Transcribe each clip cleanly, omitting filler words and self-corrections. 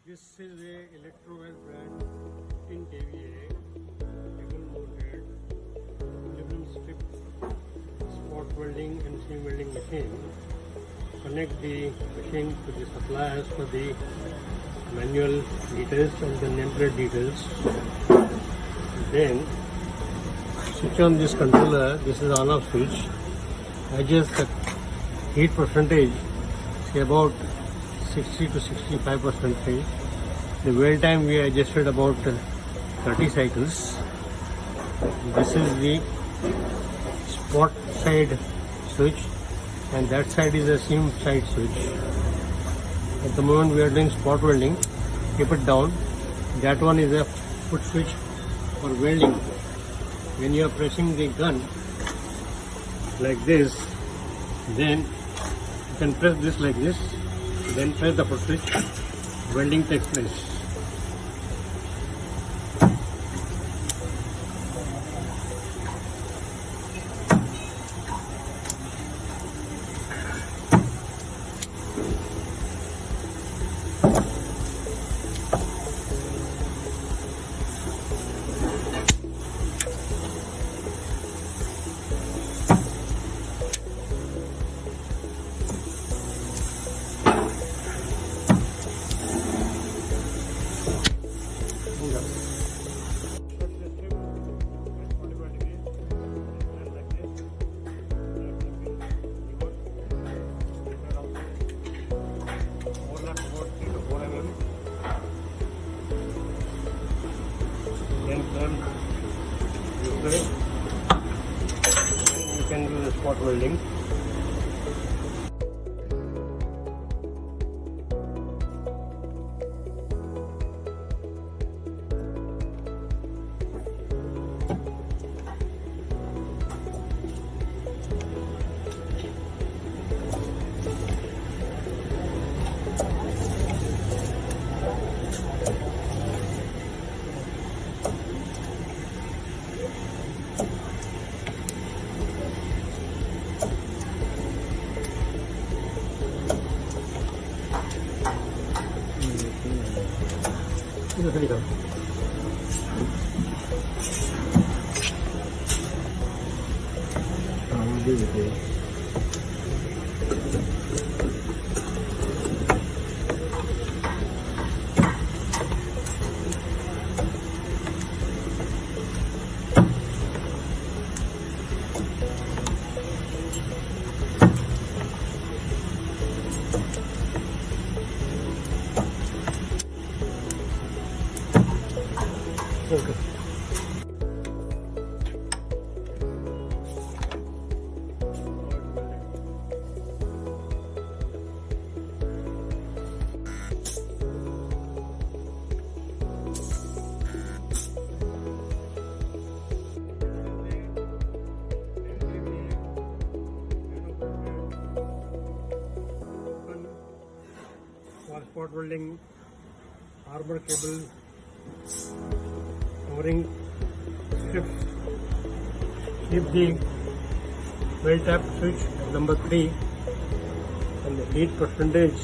This is a ELECTROWELD brand 15 kVA double mounted aluminum strip spot welding and seam welding machine. Connect the machine to the suppliers for the manual details and the nameplate details. Then switch on this controller. This is on off switch. Adjust the heat percentage, say about 60 to 65%. The weld time we adjusted about 30 cycles. This is the spot side switch and that side is a seam side switch. At the moment we are doing spot welding. Keep it down. That one is a foot switch for welding. When you are pressing the gun like this, then you can press this like this, then press the foot switch, welding takes place. Then turn this way, and you can do the spot welding. Okay. For spot welding, armor cable covering strips. Keep the weld tap switch number 3 and the heat percentage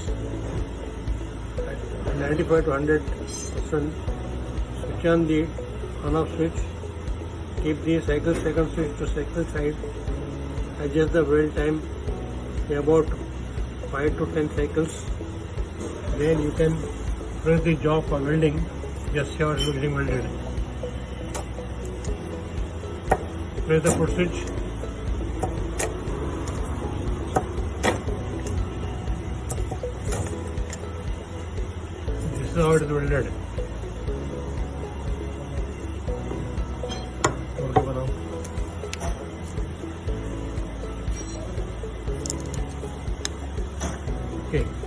at 95 to 100%. Switch on the on off switch. Keep the cycle second switch to cycle side. Adjust the weld time to about 5 to 10 cycles. Then you can press the job for welding. Just how it is getting welded. Press the foot switch. This is how it is welded. Okay.